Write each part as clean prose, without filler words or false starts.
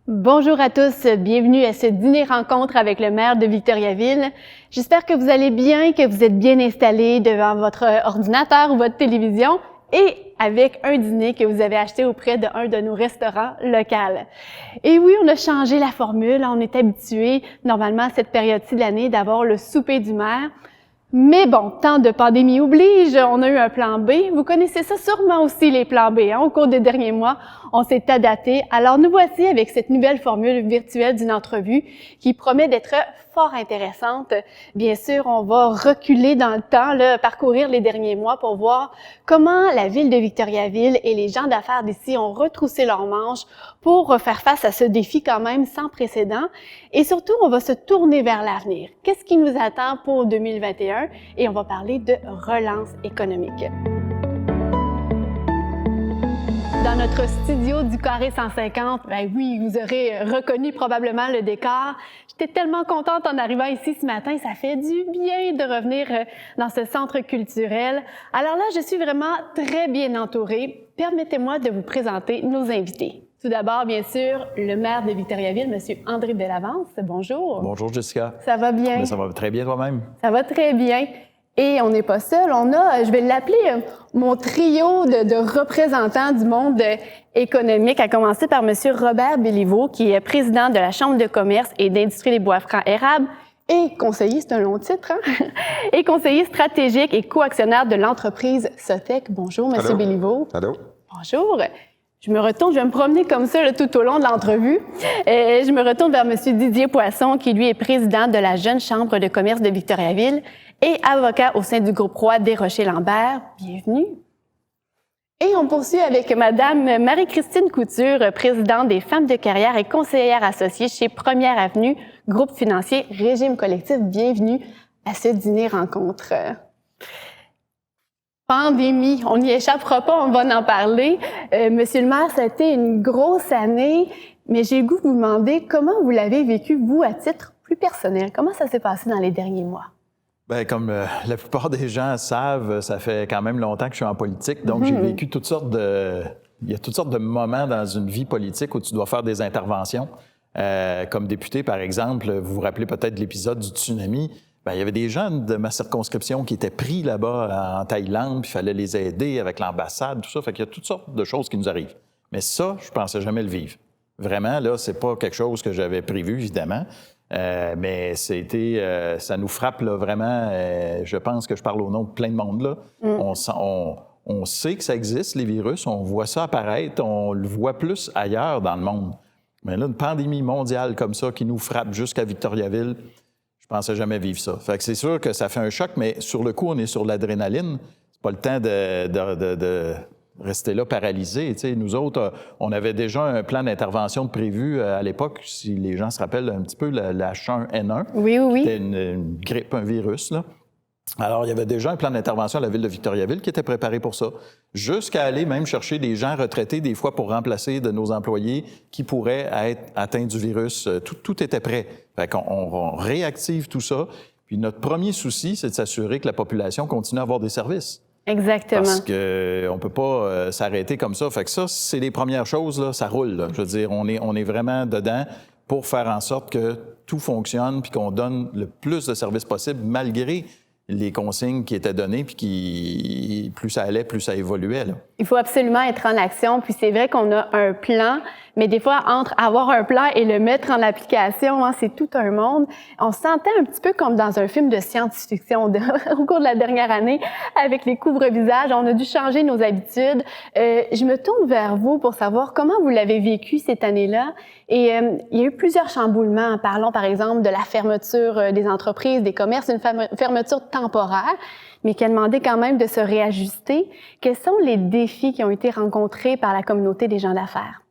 Bonjour à tous, bienvenue à ce dîner-rencontre avec le maire de Victoriaville. J'espère que vous allez bien, que vous êtes bien installés devant votre ordinateur ou votre télévision et avec un dîner que vous avez acheté auprès d'un de nos restaurants locaux. Et oui, on a changé la formule, on est habitué normalement à cette période-ci de l'année d'avoir le souper du maire. Mais bon, temps de pandémie oblige, on a eu un plan B. Vous connaissez ça sûrement aussi, les plans B. Au cours des derniers mois, on s'est adapté. Alors, nous voici avec cette nouvelle formule virtuelle d'une entrevue qui promet d'être fort intéressante. Bien sûr, on va reculer dans le temps, parcourir les derniers mois pour voir comment la ville de Victoriaville et les gens d'affaires d'ici ont retroussé leurs manches pour faire face à ce défi quand même sans précédent. Et surtout, on va se tourner vers l'avenir. Qu'est-ce qui nous attend pour 2021? Et on va parler de relance économique. Dans notre studio du Carré 150, ben oui, vous aurez reconnu probablement le décor. J'étais tellement contente en arrivant ici ce matin, ça fait du bien de revenir dans ce centre culturel. Alors là, je suis vraiment très bien entourée. Permettez-moi de vous présenter nos invités. Tout d'abord, bien sûr, le maire de Victoriaville, M. André Bellavance. Bonjour. Bonjour, Jessica. Ça va bien? Mais ça va très bien toi-même. Ça va très bien. Et on n'est pas seul, on a, je vais l'appeler mon trio de représentants du monde économique, à commencer par M. Robert Béliveau, qui est président de la Chambre de commerce et d'industrie des bois francs érables et conseiller, c'est un long titre, et conseiller stratégique et co-actionnaire de l'entreprise Sotec. Bonjour, M. Béliveau. Allô. Bonjour. Je me retourne, je vais me promener comme ça tout au long de l'entrevue. Je me retourne vers M. Didier Poisson, qui lui est président de la Jeune Chambre de commerce de Victoriaville et avocat au sein du groupe Roy Desrochers-Lambert. Bienvenue. Et on poursuit avec Madame Marie-Christine Couture, présidente des Femmes de carrière et conseillère associée chez Première Avenue, groupe financier Régime collectif. Bienvenue à ce dîner-rencontre. Pandémie, on n'y échappera pas, on va en parler. Monsieur le maire, ça a été une grosse année, mais j'ai le goût de vous demander comment vous l'avez vécu, vous, à titre plus personnel. Comment ça s'est passé dans les derniers mois? Bien, comme la plupart des gens savent, ça fait quand même longtemps que je suis en politique, donc j'ai vécu toutes sortes de... Il y a toutes sortes de moments dans une vie politique où tu dois faire des interventions. Comme député, par exemple, vous vous rappelez peut-être de l'épisode du tsunami. Bien, il y avait des gens de ma circonscription qui étaient pris là-bas en Thaïlande, puis il fallait les aider avec l'ambassade, tout ça. Fait qu'il y a toutes sortes de choses qui nous arrivent. Mais ça, je pensais jamais le vivre. Vraiment, là, c'est pas quelque chose que j'avais prévu, évidemment. Mais ça nous frappe là, vraiment. Je pense que je parle au nom de plein de monde là. On sait que ça existe, les virus, on voit ça apparaître, on le voit plus ailleurs dans le monde. Mais là, une pandémie mondiale comme ça qui nous frappe jusqu'à Victoriaville, je pensais jamais vivre ça. Fait que c'est sûr que ça fait un choc, mais sur le coup, on est sur l'adrénaline. C'est pas le temps de rester là paralysé. T'sais. Nous autres, on avait déjà un plan d'intervention prévu à l'époque, si les gens se rappellent un petit peu, la H1N1. Oui. C'était une grippe, un virus, là. Alors, il y avait déjà un plan d'intervention à la ville de Victoriaville qui était préparé pour ça, jusqu'à aller même chercher des gens retraités, des fois pour remplacer de nos employés qui pourraient être atteints du virus. Tout était prêt. Fait qu'on réactive tout ça. Puis notre premier souci, c'est de s'assurer que la population continue à avoir des services. Exactement. Parce qu'on ne peut pas s'arrêter comme ça. Fait que ça, c'est les premières choses, là, ça roule. Là. Je veux dire, on est vraiment dedans pour faire en sorte que tout fonctionne puis qu'on donne le plus de services possible malgré les consignes qui étaient données, puis qui, plus ça allait, plus ça évoluait. Là. Il faut absolument être en action, puis c'est vrai qu'on a un plan, mais des fois, entre avoir un plan et le mettre en application, c'est tout un monde. On se sentait un petit peu comme dans un film de science-fiction au cours de la dernière année, avec les couvre-visages. On a dû changer nos habitudes. Je me tourne vers vous pour savoir comment vous l'avez vécu cette année-là. Et il y a eu plusieurs chamboulements. Parlons par exemple de la fermeture des entreprises, des commerces, une fermeture temporaire, mais qui a demandé quand même de se réajuster. Quels sont les défis qui ont été rencontrés par la communauté des gens d'affaires?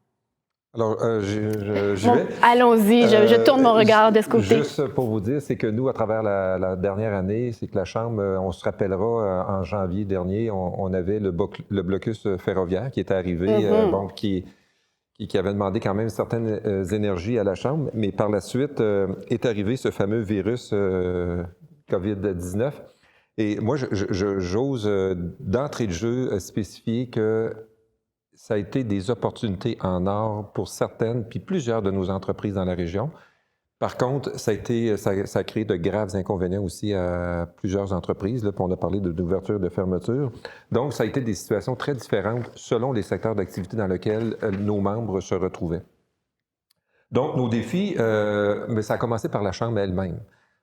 Alors, je vais. Allons-y, je tourne mon regard de ce côté. Juste pour vous dire, c'est que nous, à travers la dernière année, c'est que la Chambre, on se rappellera, en janvier dernier, on avait le blocus ferroviaire qui était arrivé, qui avait demandé quand même certaines énergies à la Chambre, mais par la suite est arrivé ce fameux virus COVID-19. Et moi, j'ose d'entrée de jeu spécifier que ça a été des opportunités en or pour certaines, puis plusieurs de nos entreprises dans la région. Par contre, ça a créé de graves inconvénients aussi à plusieurs entreprises. Là, puis on a parlé d'ouverture et de fermeture. Donc, ça a été des situations très différentes selon les secteurs d'activité dans lesquels nos membres se retrouvaient. Donc, nos défis, mais ça a commencé par la Chambre elle-même.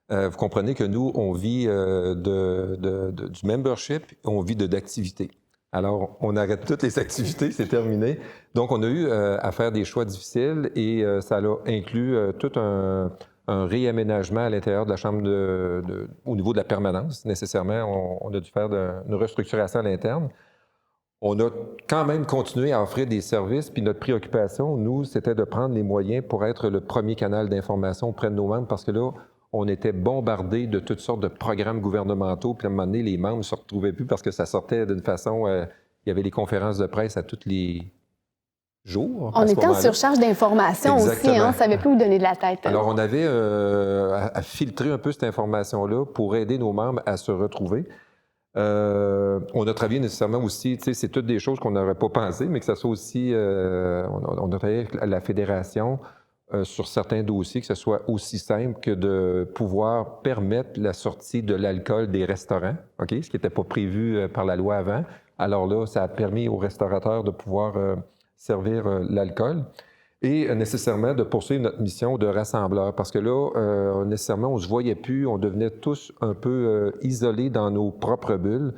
Vous comprenez que nous, on vit du membership, on vit d'activités. Alors, on arrête toutes les activités, c'est terminé. Donc, on a eu à faire des choix difficiles et ça a inclus tout un réaménagement à l'intérieur de la Chambre au niveau de la permanence. Nécessairement, on a dû faire une restructuration à l'interne. On a quand même continué à offrir des services, puis notre préoccupation, nous, c'était de prendre les moyens pour être le premier canal d'information auprès de nos membres, parce que là, on était bombardés de toutes sortes de programmes gouvernementaux, puis à un moment donné, les membres ne se retrouvaient plus parce que ça sortait d'une façon... il y avait les conférences de presse à tous les jours. On était en surcharge d'informations aussi, hein? On ne savait plus où donner de la tête. Alors, on avait à filtrer un peu cette information-là pour aider nos membres à se retrouver. On a travaillé nécessairement aussi, tu sais, c'est toutes des choses qu'on n'aurait pas pensé, mais que ça soit aussi... on a travaillé avec la Fédération sur certains dossiers, que ce soit aussi simple que de pouvoir permettre la sortie de l'alcool des restaurants, OK? Ce qui n'était pas prévu par la loi avant. Alors là, ça a permis aux restaurateurs de pouvoir servir l'alcool et nécessairement de poursuivre notre mission de rassembleur. Parce que là, nécessairement, on ne se voyait plus, on devenait tous un peu isolés dans nos propres bulles.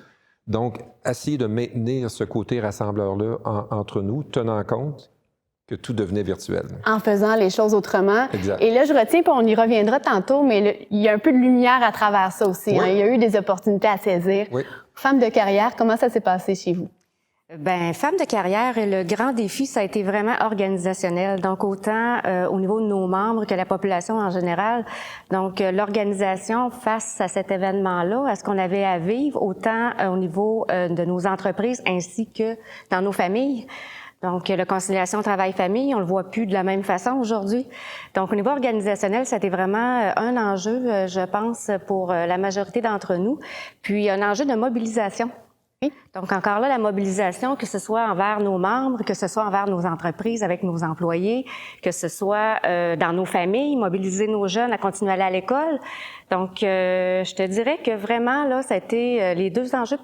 Donc, essayer de maintenir ce côté rassembleur-là entre nous, tenant compte que tout devenait virtuel. En faisant les choses autrement. Exact. Et là, je retiens, puis on y reviendra tantôt, mais il y a un peu de lumière à travers ça aussi. Oui. Hein? Il y a eu des opportunités à saisir. Oui. Femme de carrière, comment ça s'est passé chez vous? Bien, femme de carrière, le grand défi, ça a été vraiment organisationnel. Donc, autant au niveau de nos membres que la population en général. Donc, l'organisation face à cet événement-là, à ce qu'on avait à vivre, autant au niveau de nos entreprises ainsi que dans nos familles. Donc, la conciliation travail-famille, on le voit plus de la même façon aujourd'hui. Donc, au niveau organisationnel, c'était vraiment un enjeu, je pense, pour la majorité d'entre nous. Puis, un enjeu de mobilisation. Oui. Donc, encore là, la mobilisation, que ce soit envers nos membres, que ce soit envers nos entreprises, avec nos employés, que ce soit dans nos familles, mobiliser nos jeunes à continuer à aller à l'école. Donc, je te dirais que vraiment, là, ça a été les deux enjeux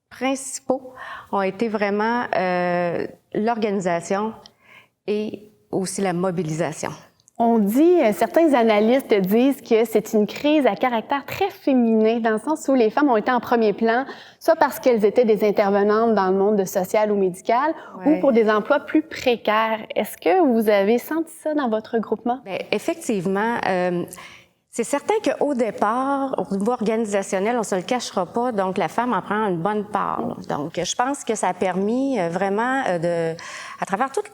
principaux ont été vraiment l'organisation et aussi la mobilisation. On dit, certains analystes disent que c'est une crise à caractère très féminin, dans le sens où les femmes ont été en premier plan, soit parce qu'elles étaient des intervenantes dans le monde social ou médical, ou pour des emplois plus précaires. Est-ce que vous avez senti ça dans votre groupement? Bien, effectivement. C'est certain qu'au départ, au niveau organisationnel, on se le cachera pas, donc la femme en prend une bonne part. Donc, je pense que ça a permis vraiment à travers toute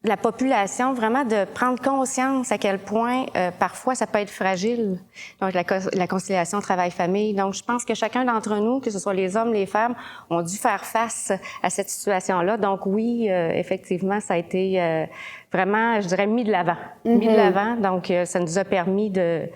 la population, vraiment de prendre conscience à quel point parfois ça peut être fragile. Donc, la conciliation travail-famille. Donc, je pense que chacun d'entre nous, que ce soit les hommes, les femmes, ont dû faire face à cette situation-là. Donc, oui, effectivement, ça a été vraiment, je dirais, mis de l'avant. Mis de l'avant. Donc, ça nous a permis de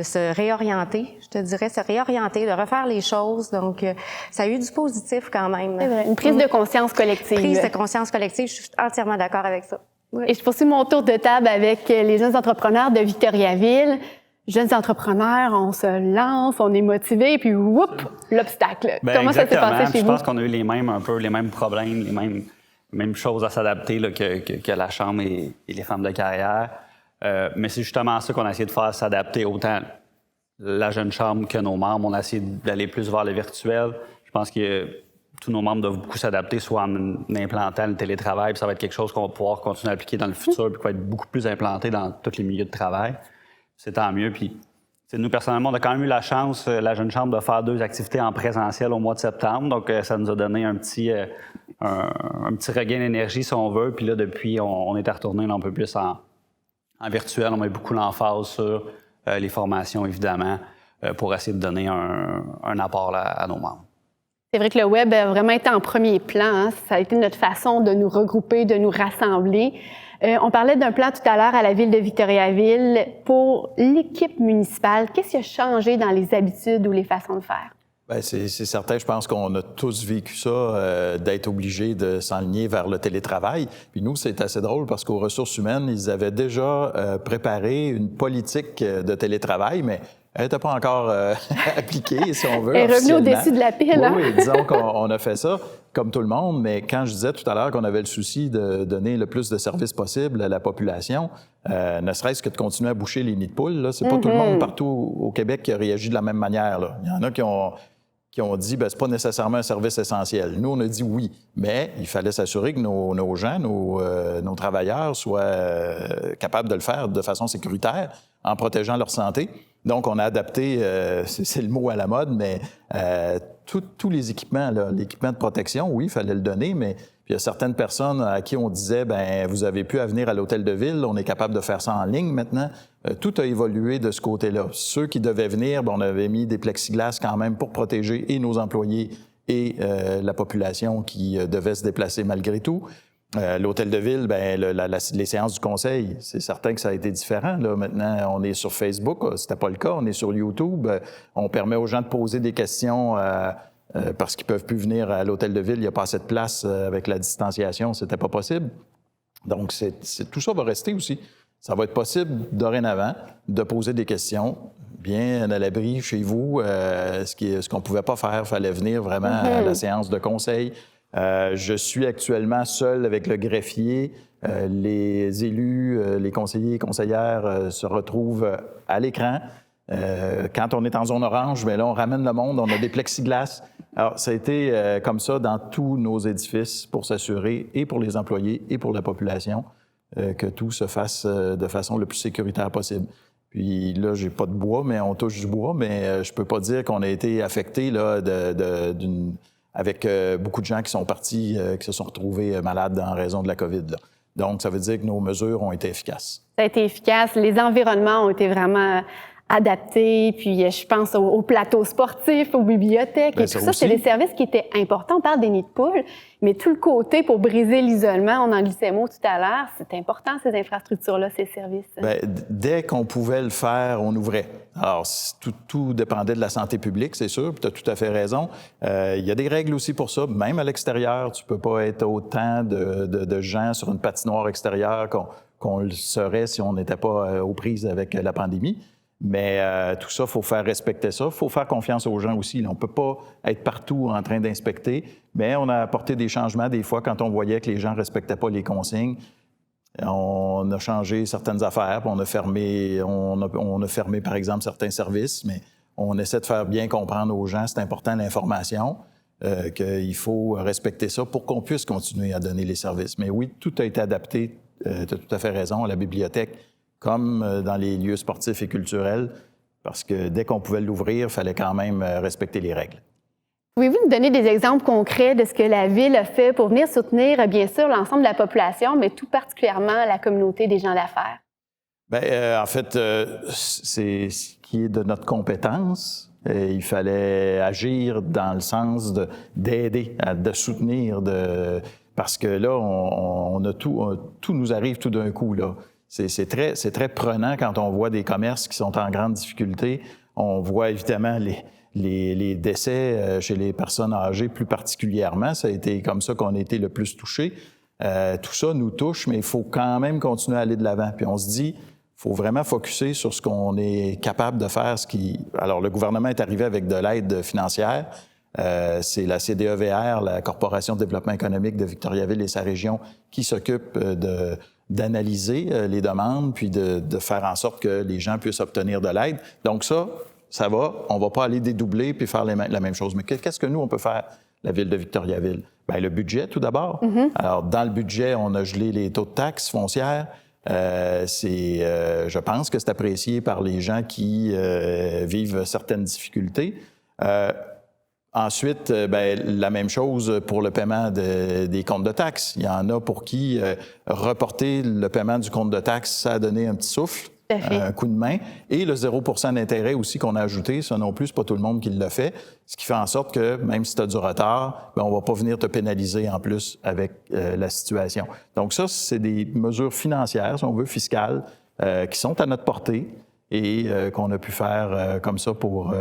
se réorienter, je te dirais, de refaire les choses. Donc, ça a eu du positif quand même. C'est vrai, une prise de conscience collective. Prise de conscience collective, je suis entièrement d'accord avec ça. Oui. Et je poursuis mon tour de table avec les jeunes entrepreneurs de Victoriaville. Jeunes entrepreneurs, on se lance, on est motivés, puis whoop, l'obstacle. Bien, comment ça s'est passé chez vous? Je pense qu'on a eu les mêmes problèmes, les mêmes choses à s'adapter là, que la Chambre et les femmes de carrière. Mais c'est justement ça qu'on a essayé de faire, s'adapter autant la jeune Chambre que nos membres. On a essayé d'aller plus vers le virtuel. Je pense que tous nos membres doivent beaucoup s'adapter, soit en implantant le télétravail, puis ça va être quelque chose qu'on va pouvoir continuer à appliquer dans le futur, puis qui va être beaucoup plus implanté dans tous les milieux de travail. C'est tant mieux. Puis, nous, personnellement, on a quand même eu la chance, la jeune Chambre, de faire 2 activités en présentiel au mois de septembre. Donc, ça nous a donné un petit regain d'énergie, si on veut. Puis là, depuis, on est retourné un peu plus en virtuel. On met beaucoup l'emphase sur les formations, évidemment, pour essayer de donner un apport à nos membres. C'est vrai que le web a vraiment été en premier plan. Hein? Ça a été notre façon de nous regrouper, de nous rassembler. On parlait d'un plan tout à l'heure à la ville de Victoriaville. Pour l'équipe municipale, qu'est-ce qui a changé dans les habitudes ou les façons de faire? Bien, c'est certain, je pense qu'on a tous vécu ça, d'être obligé de s'enligner vers le télétravail. Puis nous, c'est assez drôle parce qu'aux ressources humaines, ils avaient déjà préparé une politique de télétravail, mais elle n'était pas encore appliquée, si on veut. Elle est revenue au-dessus de la pile. Oui, hein? oui, disons qu'on a fait ça comme tout le monde, mais quand je disais tout à l'heure qu'on avait le souci de donner le plus de services possible à la population, ne serait-ce que de continuer à boucher les nids de poules, c'est pas tout le monde partout au Québec qui a réagi de la même manière. Là. Il y en a qui ont dit, bien, c'est pas nécessairement un service essentiel. Nous, on a dit oui, mais il fallait s'assurer que nos gens, nos travailleurs soient capables de le faire de façon sécuritaire en protégeant leur santé. Donc, on a adapté, c'est le mot à la mode, mais tous les équipements, l'équipement de protection, oui, il fallait le donner, mais puis il y a certaines personnes à qui on disait, bien, vous avez pu à venir à l'hôtel de ville, on est capable de faire ça en ligne maintenant. Tout a évolué de ce côté-là. Ceux qui devaient venir, bien, on avait mis des plexiglas quand même pour protéger et nos employés et la population qui devait se déplacer malgré tout. L'hôtel de ville, bien, les séances du conseil, c'est certain que ça a été différent. Là. Maintenant, on est sur Facebook, c'était pas le cas. On est sur YouTube. On permet aux gens de poser des questions parce qu'ils peuvent plus venir à l'hôtel de ville. Il n'y a pas assez de place avec la distanciation. C'était pas possible. Donc, tout ça va rester aussi. Ça va être possible dorénavant de poser des questions bien à l'abri chez vous. Ce qu'on ne pouvait pas faire, il fallait venir vraiment à la séance de conseil. Je suis actuellement seul avec le greffier. Les élus, les conseillers et conseillères se retrouvent à l'écran. Quand on est en zone orange, bien là, on ramène le monde, on a des plexiglas. Alors, ça a été comme ça dans tous nos édifices pour s'assurer, et pour les employés et pour la population, que tout se fasse de façon le plus sécuritaire possible. Puis là, j'ai pas de bois, mais on touche du bois, mais je peux pas dire qu'on a été affecté là, avec beaucoup de gens qui sont partis, qui se sont retrouvés malades en raison de la COVID. Là. Donc, ça veut dire que nos mesures ont été efficaces. Ça a été efficace. Les environnements ont été vraiment adaptés. Puis, je pense aux plateaux sportifs, aux bibliothèques. Bien, et tout ça, c'est des services qui étaient importants. On parle des nids de poules, mais tout le côté pour briser l'isolement, on en glissait mot tout à l'heure, c'est important, ces infrastructures-là, ces services. Bien, dès qu'on pouvait le faire, on ouvrait. Alors, tout dépendait de la santé publique, c'est sûr, puis tu as tout à fait raison. Il y a des règles aussi pour ça. Même à l'extérieur, tu peux pas être autant de gens sur une patinoire extérieure qu'on le serait si on n'était pas aux prises avec la pandémie. Mais tout ça, il faut faire respecter ça. Il faut faire confiance aux gens aussi. Là, on ne peut pas être partout en train d'inspecter, mais on a apporté des changements des fois quand on voyait que les gens ne respectaient pas les consignes. On a changé certaines affaires, puis on a fermé, par exemple, certains services, mais on essaie de faire bien comprendre aux gens, c'est important l'information, qu'il faut respecter ça pour qu'on puisse continuer à donner les services. Mais oui, tout a été adapté, tu as tout à fait raison, à la bibliothèque, comme dans les lieux sportifs et culturels, parce que dès qu'on pouvait l'ouvrir, il fallait quand même respecter les règles. Pouvez-vous nous donner des exemples concrets de ce que la Ville a fait pour venir soutenir, bien sûr, l'ensemble de la population, mais tout particulièrement la communauté des gens d'affaires? Bien, en fait, c'est ce qui est de notre compétence. Il fallait agir dans le sens d'aider, de soutenir, parce que là, on a tout nous arrive tout d'un coup, là. C'est très prenant quand on voit des commerces qui sont en grande difficulté. On voit évidemment les décès chez les personnes âgées plus particulièrement. Ça a été comme ça qu'on a été le plus touchés. Tout ça nous touche, mais il faut quand même continuer à aller de l'avant. Puis on se dit, il faut vraiment focusser sur ce qu'on est capable de faire. Alors, le gouvernement est arrivé avec de l'aide financière. C'est la CDEVR, la Corporation de développement économique de Victoriaville et sa région, qui s'occupe d'analyser les demandes, puis de faire en sorte que les gens puissent obtenir de l'aide. Donc ça va, on ne va pas aller dédoubler puis faire la même chose. Mais qu'est-ce que nous, on peut faire, la Ville de Victoriaville? Bien, le budget, tout d'abord. Alors, dans le budget, on a gelé les taux de taxes foncières. Je pense que c'est apprécié par les gens qui vivent certaines difficultés. Ensuite, bien, la même chose pour le paiement des comptes de taxes. Il y en a pour qui reporter le paiement du compte de taxes, ça a donné un petit souffle, un coup de main. Et le 0% d'intérêt aussi qu'on a ajouté, ça non plus, c'est pas tout le monde qui le fait. Ce qui fait en sorte que même si tu as du retard, bien, on va pas venir te pénaliser en plus avec la situation. Donc ça, c'est des mesures financières, si on veut, fiscales, qui sont à notre portée et qu'on a pu faire comme ça pour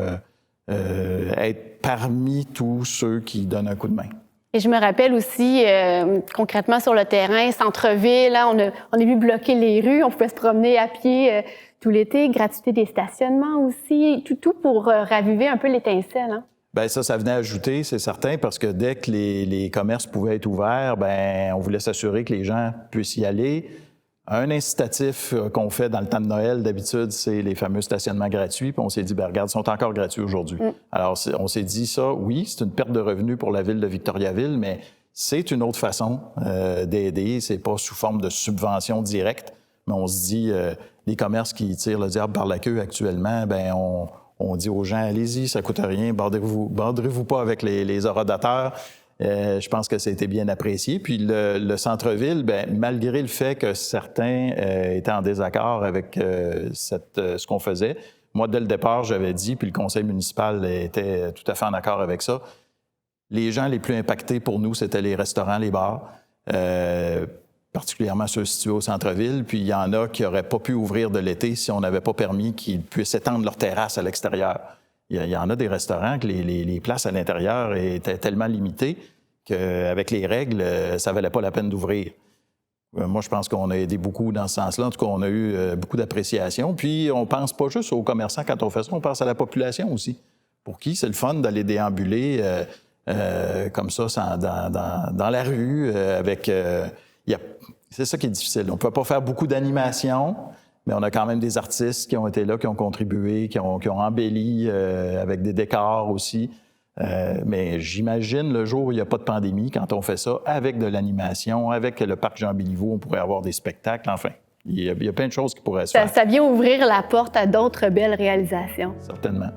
être parmi tous ceux qui donnent un coup de main. Et je me rappelle aussi, concrètement sur le terrain, centre-ville, hein, on a vu bloquer les rues, on pouvait se promener à pied tout l'été, gratuité des stationnements aussi, tout pour raviver un peu l'étincelle. Hein. Bien, ça venait ajouter, c'est certain, parce que dès que les commerces pouvaient être ouverts, bien, on voulait s'assurer que les gens puissent y aller. Un incitatif qu'on fait dans le temps de Noël, d'habitude, c'est les fameux stationnements gratuits. Puis on s'est dit, bien, regarde, ils sont encore gratuits aujourd'hui. Alors, on s'est dit ça, oui, c'est une perte de revenus pour la ville de Victoriaville, mais c'est une autre façon d'aider. C'est pas sous forme de subvention directe, mais on se dit, les commerces qui tirent le diable par la queue actuellement, bien, on dit aux gens, allez-y, ça coûte rien, bordez-vous pas avec les orodateurs. Je pense que ça a été bien apprécié. Puis le centre-ville, bien, malgré le fait que certains étaient en désaccord avec ce qu'on faisait, moi, dès le départ, j'avais dit, puis le conseil municipal était tout à fait en accord avec ça, les gens les plus impactés pour nous, c'était les restaurants, les bars, particulièrement ceux situés au centre-ville. Puis il y en a qui n'auraient pas pu ouvrir de l'été si on n'avait pas permis qu'ils puissent étendre leur terrasse à l'extérieur. Il y en a des restaurants que les places à l'intérieur étaient tellement limitées qu'avec les règles, ça ne valait pas la peine d'ouvrir. Moi, je pense qu'on a aidé beaucoup dans ce sens-là. En tout cas, on a eu beaucoup d'appréciation. Puis, on ne pense pas juste aux commerçants quand on fait ça, on pense à la population aussi. Pour qui c'est le fun d'aller déambuler comme ça dans la rue avec... c'est ça qui est difficile. On ne peut pas faire beaucoup d'animations, mais on a quand même des artistes qui ont été là, qui ont contribué, qui ont embelli avec des décors aussi. Mais j'imagine le jour où il n'y a pas de pandémie, quand on fait ça avec de l'animation, avec le parc Jean-Béliveau, on pourrait avoir des spectacles, enfin. Il y a plein de choses qui pourraient se faire. Ça vient ouvrir la porte à d'autres belles réalisations. Certainement.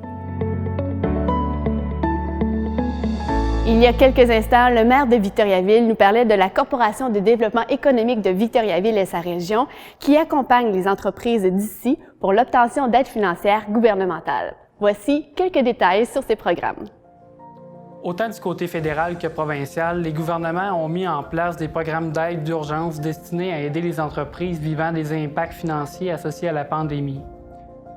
Il y a quelques instants, le maire de Victoriaville nous parlait de la Corporation de développement économique de Victoriaville et sa région qui accompagne les entreprises d'ici pour l'obtention d'aides financières gouvernementales. Voici quelques détails sur ces programmes. Autant du côté fédéral que provincial, les gouvernements ont mis en place des programmes d'aide d'urgence destinés à aider les entreprises vivant des impacts financiers associés à la pandémie.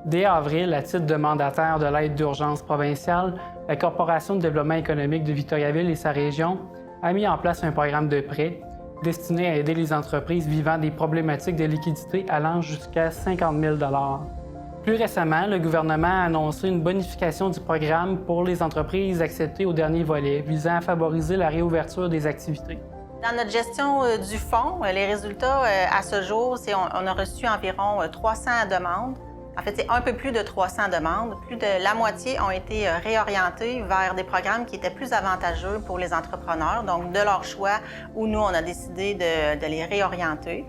Dès avril, à titre de mandataire de l'aide d'urgence provinciale, la Corporation de développement économique de Victoriaville et sa région a mis en place un programme de prêt destiné à aider les entreprises vivant des problématiques de liquidité allant jusqu'à 50 000 $. Plus récemment, le gouvernement a annoncé une bonification du programme pour les entreprises acceptées au dernier volet, visant à favoriser la réouverture des activités. Dans notre gestion du fonds, les résultats à ce jour, on a reçu environ 300 demandes. En fait, c'est un peu plus de 300 demandes. Plus de la moitié ont été réorientées vers des programmes qui étaient plus avantageux pour les entrepreneurs, donc de leur choix, où nous, on a décidé de les réorienter.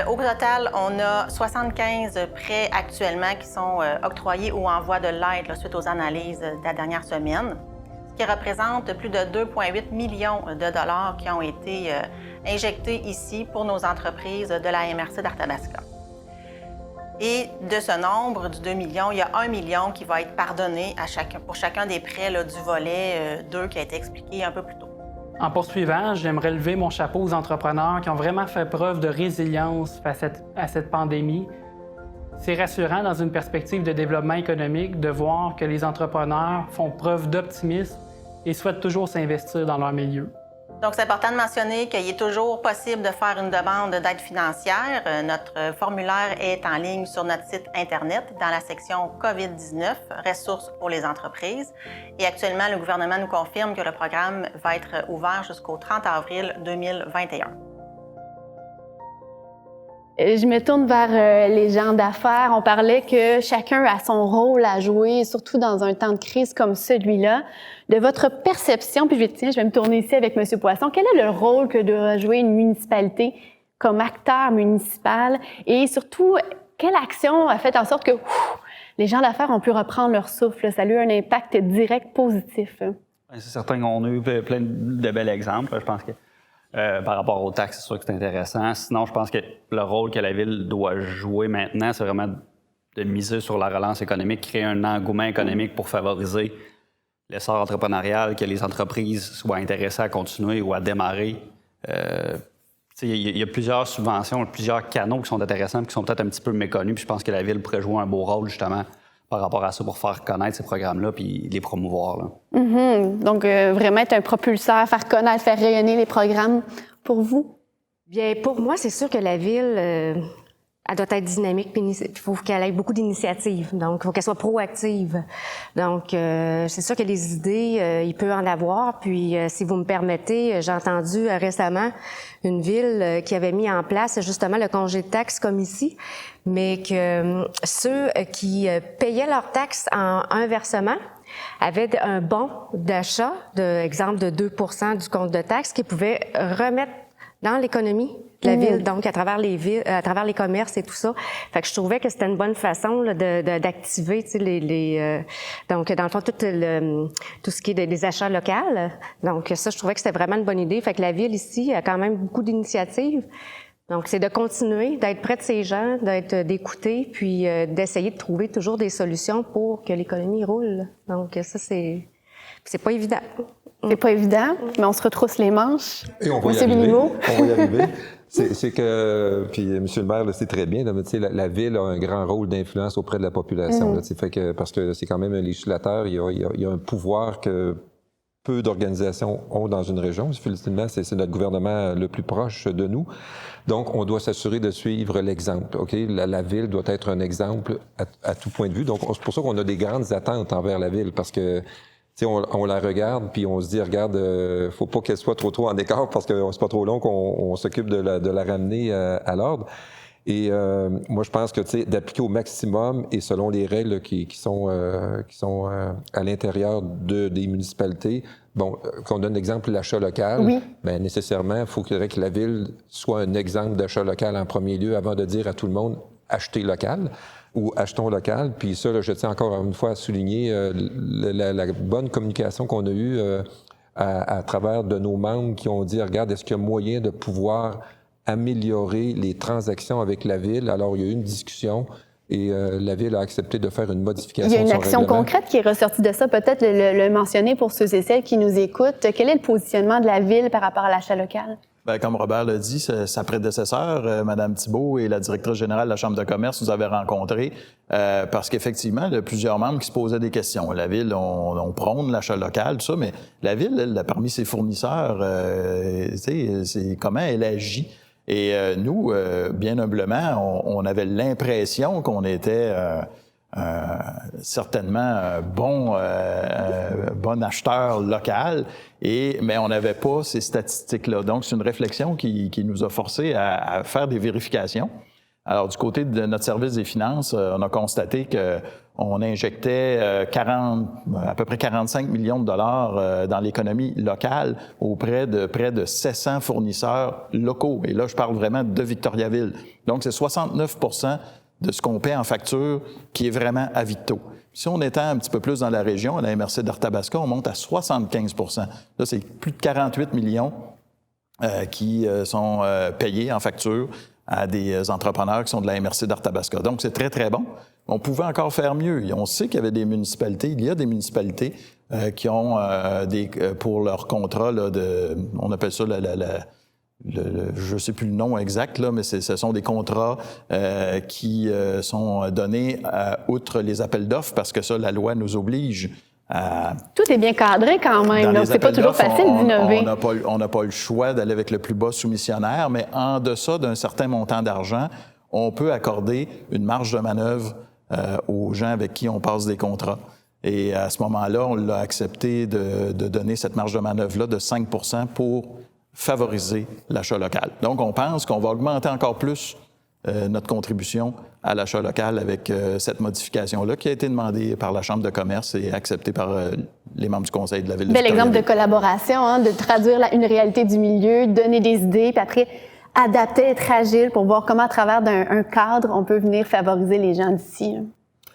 Au total, on a 75 prêts actuellement qui sont octroyés ou en voie de l'être suite aux analyses de la dernière semaine, ce qui représente plus de 2,8 millions de dollars qui ont été injectés ici pour nos entreprises de la MRC d'Arthabasca. Et de ce nombre, du 2 millions, il y a 1 million qui va être pardonné pour chacun des prêts du volet 2 qui a été expliqué un peu plus tôt. En poursuivant, j'aimerais lever mon chapeau aux entrepreneurs qui ont vraiment fait preuve de résilience face à cette pandémie. C'est rassurant dans une perspective de développement économique de voir que les entrepreneurs font preuve d'optimisme et souhaitent toujours s'investir dans leur milieu. Donc, c'est important de mentionner qu'il est toujours possible de faire une demande d'aide financière. Notre formulaire est en ligne sur notre site Internet dans la section COVID-19, ressources pour les entreprises. Et actuellement, le gouvernement nous confirme que le programme va être ouvert jusqu'au 30 avril 2021. Je me tourne vers les gens d'affaires. On parlait que chacun a son rôle à jouer, surtout dans un temps de crise comme celui-là. De votre perception, puis je vais me tourner ici avec M. Poisson, quel est le rôle que doit jouer une municipalité comme acteur municipal? Et surtout, quelle action a fait en sorte que les gens d'affaires ont pu reprendre leur souffle? Ça a eu un impact direct positif. C'est certain qu'on a eu plein de bels exemples. Je pense que par rapport aux taxes, c'est sûr que c'est intéressant. Sinon, je pense que le rôle que la Ville doit jouer maintenant, c'est vraiment de miser sur la relance économique, créer un engouement économique pour favoriser l'essor entrepreneurial, que les entreprises soient intéressées à continuer ou à démarrer. Il y a plusieurs subventions, plusieurs canaux qui sont intéressants et qui sont peut-être un petit peu méconnus. Puis je pense que la Ville pourrait jouer un beau rôle, justement, par rapport à ça pour faire connaître ces programmes-là puis les promouvoir. Là. Donc, vraiment être un propulseur, faire connaître, faire rayonner les programmes pour vous? Bien, pour moi, c'est sûr que la ville, elle doit être dynamique, puis il faut qu'elle ait beaucoup d'initiatives. Donc, il faut qu'elle soit proactive. Donc, c'est sûr que les idées, il peut en avoir. Puis, si vous me permettez, j'ai entendu récemment une ville qui avait mis en place justement le congé de taxes comme ici, mais que ceux qui payaient leurs taxes en un versement avaient un bon d'achat, exemple de 2 % du compte de taxes, qu'ils pouvaient remettre dans l'économie de la ville, donc à travers les villes, à travers les commerces et tout ça. Fait que je trouvais que c'était une bonne façon là, d'activer, tu sais, donc dans le fond tout ce qui est des achats locaux. Donc ça, je trouvais que c'était vraiment une bonne idée. Fait que la ville ici a quand même beaucoup d'initiatives. Donc c'est de continuer, d'être près de ces gens, d'écouter, puis d'essayer de trouver toujours des solutions pour que l'économie roule. Donc ça c'est pas évident. C'est pas évident, mais on se retrousse les manches. Et on va y Monsieur arriver. Béliveau. On va y arriver. C'est que, puis M. le maire le sait très bien, là, mais, la ville a un grand rôle d'influence auprès de la population. Là, fait que, parce que c'est quand même un législateur, il y a un pouvoir que peu d'organisations ont dans une région. Finalement, c'est notre gouvernement le plus proche de nous. Donc, on doit s'assurer de suivre l'exemple. Ok, la ville doit être un exemple à tout point de vue. Donc, c'est pour ça qu'on a des grandes attentes envers la ville, parce que on la regarde, puis on se dit, regarde, faut pas qu'elle soit trop en écart parce que c'est pas trop long qu'on s'occupe de la ramener à l'ordre. Et moi, je pense que d'appliquer au maximum et selon les règles qui sont à l'intérieur des municipalités. Bon, qu'on donne l'exemple de l'achat local. Oui. Bien, nécessairement, il faudrait que la ville soit un exemple d'achat local en premier lieu avant de dire à tout le monde achetez local ou achetons local. Puis ça, là, je tiens encore une fois à souligner la bonne communication qu'on a eue à travers de nos membres qui ont dit, regarde, est-ce qu'il y a moyen de pouvoir améliorer les transactions avec la Ville? Alors, il y a eu une discussion et la Ville a accepté de faire une modification de son règlement. Il y a une action concrète qui est ressortie de ça. Peut-être le mentionner pour ceux et celles qui nous écoutent. Quel est le positionnement de la Ville par rapport à l'achat local? Bien, comme Robert l'a dit, sa prédécesseur, Mme Thibault, et la directrice générale de la Chambre de commerce nous avaient rencontrés parce qu'effectivement, il y a plusieurs membres qui se posaient des questions. La Ville, on prône l'achat local, tout ça, mais la Ville, elle, parmi ses fournisseurs, c'est comment elle agit. Et nous, bien humblement, on avait l'impression qu'on était certainement bon acheteur local, mais on n'avait pas ces statistiques-là. Donc, c'est une réflexion qui nous a forcés à faire des vérifications. Alors, du côté de notre service des finances, on a constaté qu'on injectait à peu près 45 millions de dollars dans l'économie locale auprès de près de 700 fournisseurs locaux. Et là, je parle vraiment de Victoriaville. Donc, c'est 69 % de ce qu'on paie en facture qui est vraiment à Victo. Si on étend un petit peu plus dans la région, à la MRC d'Arthabasca, on monte à 75 % Là, c'est plus de 48 millions qui sont payés en facture à des entrepreneurs qui sont de la MRC d'Arthabasca. Donc, c'est très, très bon. On pouvait encore faire mieux. On sait qu'il y avait des municipalités, il y a des municipalités qui ont pour leur contrat, là, on appelle ça je ne sais plus le nom exact, là, mais ce sont des contrats qui sont donnés outre les appels d'offres, parce que ça, la loi nous oblige à... Tout est bien cadré quand même, donc c'est pas toujours facile d'innover. On n'a pas le choix d'aller avec le plus bas soumissionnaire, mais en deçà d'un certain montant d'argent, on peut accorder une marge de manœuvre aux gens avec qui on passe des contrats. Et à ce moment-là, on l'a accepté de donner cette marge de manœuvre-là de 5 % pour favoriser l'achat local. Donc, on pense qu'on va augmenter encore plus notre contribution à l'achat local avec cette modification-là qui a été demandée par la Chambre de commerce et acceptée par les membres du Conseil de la Ville de Victoriaville. Bel exemple de collaboration, de traduire une réalité du milieu, donner des idées, puis après adapter, être agile pour voir comment, à travers un cadre, on peut venir favoriser les gens d'ici.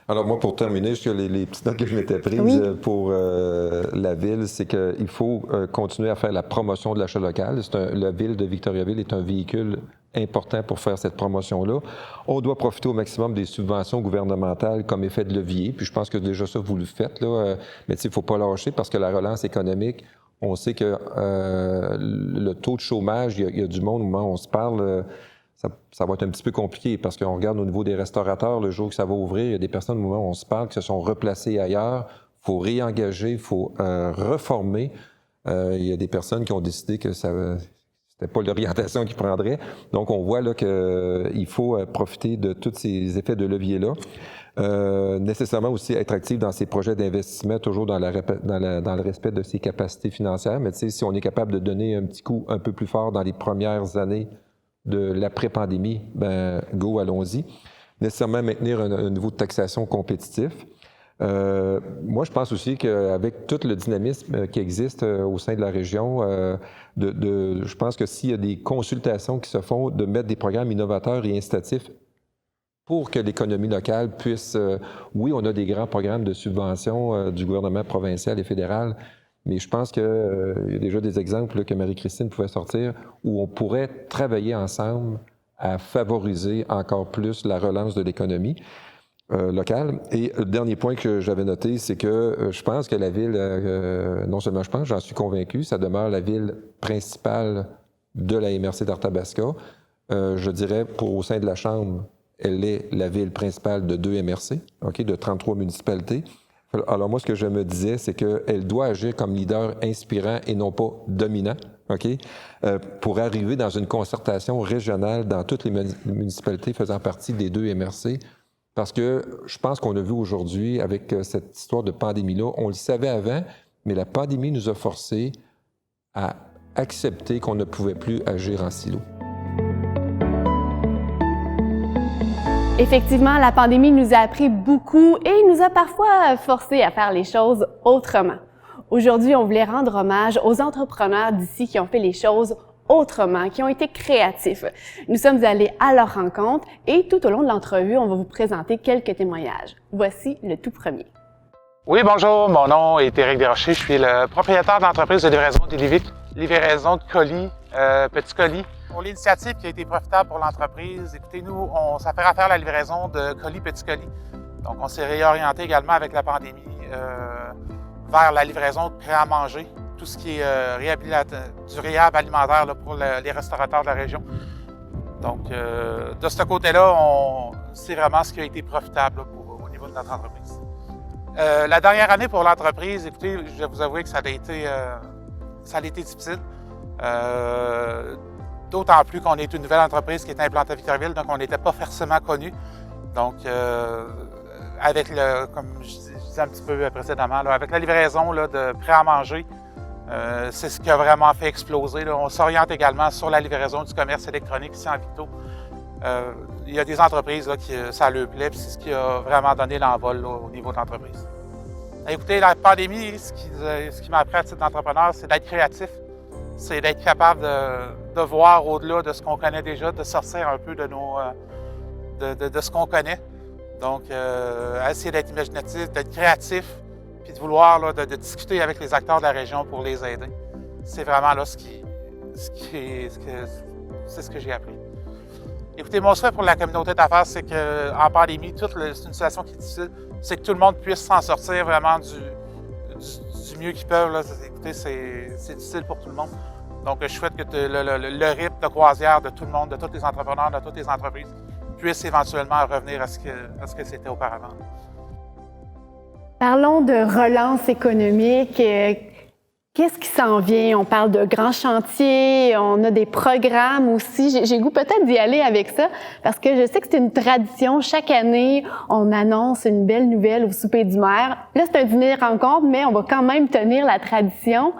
Alors moi, pour terminer, les petites notes que je m'étais prises pour la Ville, c'est qu'il faut continuer à faire la promotion de l'achat local. La Ville de Victoriaville est un véhicule important pour faire cette promotion-là. On doit profiter au maximum des subventions gouvernementales comme effet de levier, puis je pense que déjà ça, vous le faites, là. Mais il ne faut pas lâcher parce que la relance économique, on sait que le taux de chômage, il y a du monde, au moment où on se parle, ça va être un petit peu compliqué parce qu'on regarde au niveau des restaurateurs, le jour que ça va ouvrir, il y a des personnes au moment où on se parle qui se sont replacées ailleurs. Il faut réengager, il faut reformer. Il y a des personnes qui ont décidé que c'était pas l'orientation qu'ils prendraient. Donc, on voit là qu'il faut profiter de tous ces effets de levier-là. Nécessairement aussi être actif dans ces projets d'investissement, toujours dans le respect de ses capacités financières. Mais tu sais, si on est capable de donner un petit coup un peu plus fort dans les premières années de l'après-pandémie, ben go, allons-y. Nécessairement maintenir un niveau de taxation compétitif. Moi, je pense aussi qu'avec tout le dynamisme qui existe au sein de la région, je pense que s'il y a des consultations qui se font, de mettre des programmes innovateurs et incitatifs pour que l'économie locale puisse... oui, on a des grands programmes de subvention du gouvernement provincial et fédéral, mais je pense qu'il y a déjà des exemples que Marie-Christine pouvait sortir où on pourrait travailler ensemble à favoriser encore plus la relance de l'économie locale. Et le dernier point que j'avais noté, c'est que je pense que la ville, non seulement je pense, j'en suis convaincu, ça demeure la ville principale de la MRC d'Arthabasca. Je dirais, au sein de la Chambre, elle est la ville principale de 2 MRC, okay, de 33 municipalités. Alors moi, ce que je me disais, c'est qu'elle doit agir comme leader inspirant et non pas dominant, okay, pour arriver dans une concertation régionale dans toutes les municipalités faisant partie des 2 MRC. Parce que je pense qu'on a vu aujourd'hui, avec cette histoire de pandémie-là, on le savait avant, mais la pandémie nous a forcés à accepter qu'on ne pouvait plus agir en silo. Effectivement, la pandémie nous a appris beaucoup et nous a parfois forcés à faire les choses autrement. Aujourd'hui, on voulait rendre hommage aux entrepreneurs d'ici qui ont fait les choses autrement, qui ont été créatifs. Nous sommes allés à leur rencontre et tout au long de l'entrevue, on va vous présenter quelques témoignages. Voici le tout premier. Oui, bonjour, mon nom est Éric Desrochers, je suis le propriétaire de l'entreprise de livraison livraison de colis, petits colis. Pour l'initiative qui a été profitable pour l'entreprise, écoutez, nous, on s'affaire à faire la livraison de colis, petits colis. Donc, on s'est réorienté également avec la pandémie vers la livraison de prêts à manger, tout ce qui est du réhab alimentaire là, pour les restaurateurs de la région. Donc, de ce côté-là, c'est vraiment ce qui a été profitable là, au niveau de notre entreprise. La dernière année pour l'entreprise, écoutez, je vais vous avouer que ça a été difficile. D'autant plus qu'on est une nouvelle entreprise qui est implantée à Victoriaville, donc on n'était pas forcément connu. Donc, comme je disais un petit peu précédemment, là, avec la livraison là, de prêts à manger, c'est ce qui a vraiment fait exploser. Là. On s'oriente également sur la livraison du commerce électronique ici en Victo. Il y a des entreprises là, qui ça leur plaît, puis c'est ce qui a vraiment donné l'envol là, au niveau de l'entreprise. Écoutez, la pandémie, ce qui m'a appris à titre d'entrepreneur, c'est d'être créatif. C'est d'être capable de voir au-delà de ce qu'on connaît déjà, de sortir un peu de ce qu'on connaît. Donc, essayer d'être imaginatif, d'être créatif, puis de vouloir là, de discuter avec les acteurs de la région pour les aider. C'est vraiment là c'est ce que j'ai appris. Écoutez, mon souhait pour la communauté d'affaires, c'est qu'en pandémie, c'est une situation qui est difficile, c'est que tout le monde puisse s'en sortir vraiment du mieux qu'ils peuvent. Là. Écoutez, c'est difficile pour tout le monde. Donc, je souhaite que le rythme de croisière de tout le monde, de tous les entrepreneurs, de toutes les entreprises, puisse éventuellement revenir à ce que c'était auparavant. Parlons de relance économique. Qu'est-ce qui s'en vient? On parle de grands chantiers, on a des programmes aussi. J'ai goût peut-être d'y aller avec ça parce que je sais que c'est une tradition. Chaque année, on annonce une belle nouvelle au souper du maire. Là, c'est un dîner rencontre, mais on va quand même tenir la tradition.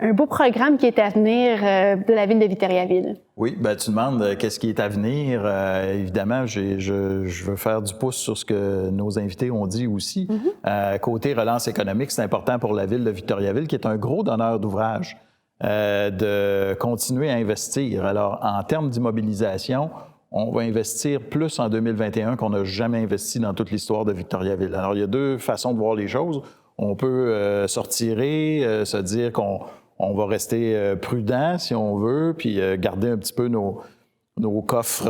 Un beau programme qui est à venir de la ville de Victoriaville. Oui, bien, tu demandes qu'est-ce qui est à venir. Évidemment, je veux faire du pouce sur ce que nos invités ont dit aussi. Côté relance économique, c'est important pour la ville de Victoriaville, qui est un gros donneur d'ouvrage, de continuer à investir. Alors, en termes d'immobilisation, on va investir plus en 2021 qu'on n'a jamais investi dans toute l'histoire de Victoriaville. Alors, il y a deux façons de voir les choses. On peut se retirer, se dire qu'on va rester prudent si on veut, puis garder un petit peu nos coffres